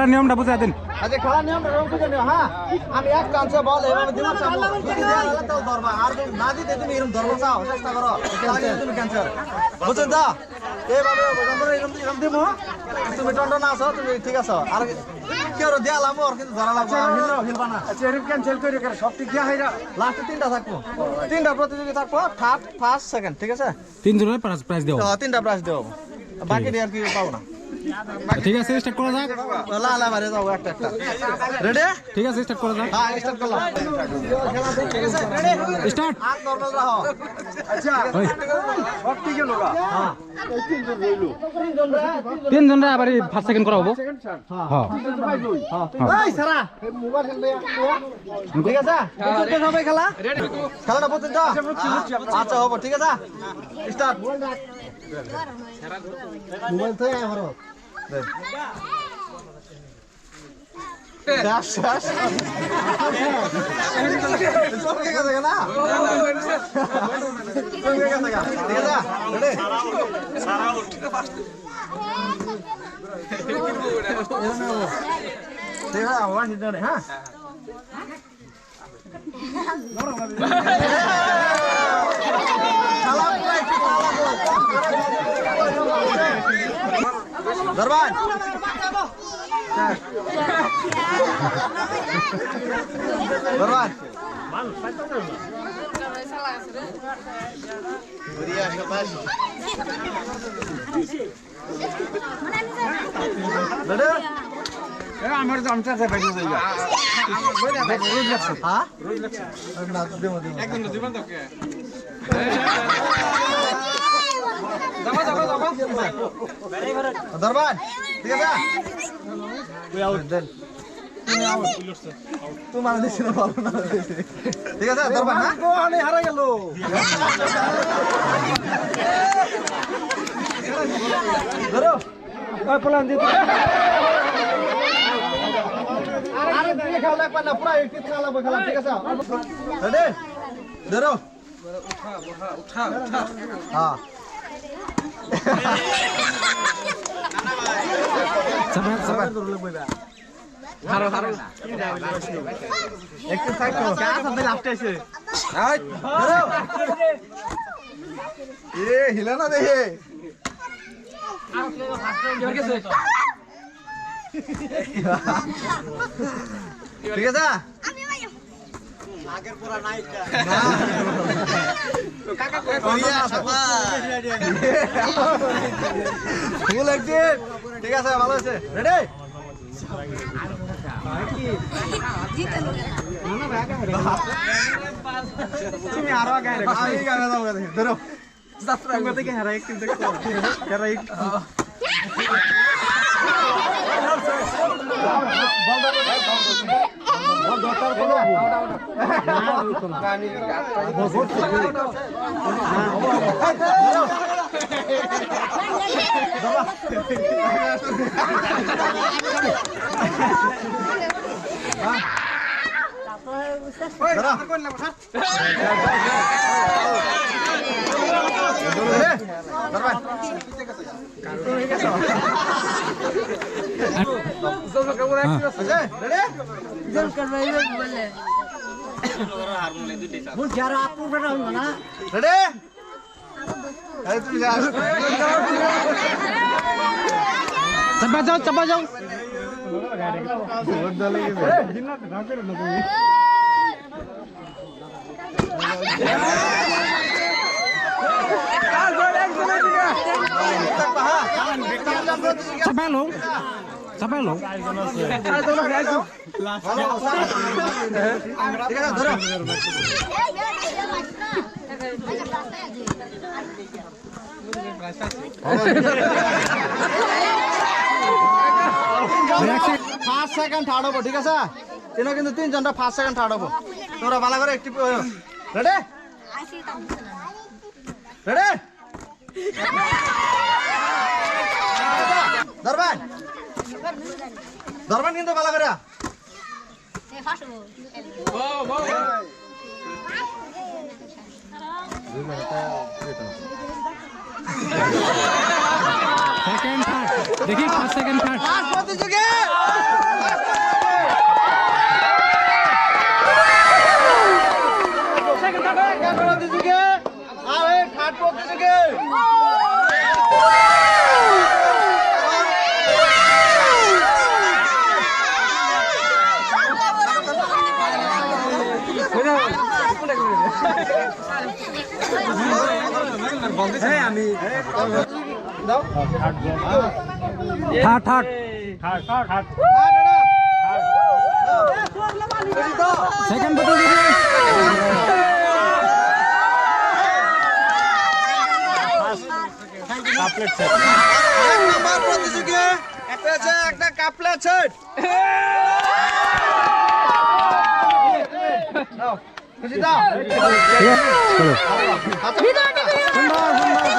খেলার নিয়মটা বুঝাই দিন। আচ্ছা খেলার নিয়মটা বুঝে নিও। হ্যাঁ আমি এক চান্সে বল এভাবে দিবা চাবো, যদি দেয়া হলে তাও ধরবা, আর যদি না দিতে তুমি এরকম ধরবা চাও চেষ্টা করো, তাহলে তুমি ক্যান্সার বুঝছো তো। এইভাবে এরকম দিব, তুমি টন্টন আছো, তুমি ঠিক আছো। আর কেউ দেয়ালাম ওর কিন্তু ধরা লাগবে, হিলবা না। আচ্ছা এরকম ক্যান্সেল করে সব ঠিক দিয়া হাইরা লাস্টে 3টা থাকবো, 3টা প্রতিযোগী থাকবো, থার্ড ফার্স্ট সেকেন্ড, ঠিক আছে? 3 জনের প্রাইজ দেবো। 3টা প্রাইজ দেবো, বাকি দিয়ে আর কি পাবো না। ঠিক আছে স্টার্ট করা যাক। লালা মারে যাবো একটা রেডি? ঠিক আছে স্টার্ট করা যাক। হ্যাঁ স্টার্ট করলাম। স্টার্ট। আর নরমাল রাখো। আচ্ছা ওই সব ঠিক গেল গা হ্যাঁ এই তিনজন রইলো 3 জনরা আবার ফার্স্ট সেকেন্ড করা হবো। সেকেন্ড চান্স হ্যাঁ এই সারা মোবাইল খেললে ঠিক আছে? বুঝতে সবাই খেলা? খেলাটা বুঝছেন তো? আচ্ছা হবো, ঠিক আছে? স্টার্ট। মোবাইল তো আমারও দাস দাস চমকে গেছে না? চমকে গেছে না? ঠিক আছে? রেডি? সারা উঠে ফার্স্ট ঠিক আছে, আবার নিতে হবে, হ্যাঁ? দরবান দরবান আমার জামটা আছে ভাই যাইগা রোজ লাগছে হ্যাঁ রোজ লাগছে না দেবো দেবো একদম দিবেন তো কে যাবা যাবা যাবা দরবান ঠিক আছে? তুই আউট দেন, তুমি আউট, তুমি মানে দিছি না ভালো না, ঠিক আছে দরবান? হ্যাঁ আমি হারা গেল ধরো ওই প্ল্যান দিতে আরে তুমি খেলা লাগবে না, পুরো একটু খেলা লাগবে, খেলা ঠিক আছে? রেডি? ধরো উঠা উঠা হ্যাঁ চাপা চাপা। হারো হারো একটু সাইড করো, কে আছে লাস্টে এসে? এই ধরো এ হিলা না দেখে ঠিক আছে? আগের পুরা নাইকা না কাকা কই ফুল একদিন, ঠিক আছে ভালো আছে। রেডি? তুমি আরো আগে আমি গানে যাবো, ধরো যাত্রা থেকে হারাই একটু দেখো হারাই চাপা যাও চাপা যাও। চাপা লো চাপা লো। ঠিক আছে ধরো ফার্স্ট সেকেন্ড থার্ড হবো, ঠিক আছে? তিনও কিন্তু 3 জনটা ফার্স্ট সেকেন্ড থার্ড হবো, তোমরা ভালো করে একটু রেডি রেডি? দরবান দরবান কিন্তু ভালো করে সেকেন্ড থার্ড দেখি ফার্স্ট সেকেন্ড থার্ড প্রতিযোগী দাও থার্ড থার্ড সেকেন্ড বোতল দিবি নাম্বার প্রতিযোগী একটা আছে একটা কাপলা সেট দাও খুশি দাও চলো সুন্দর সুন্দর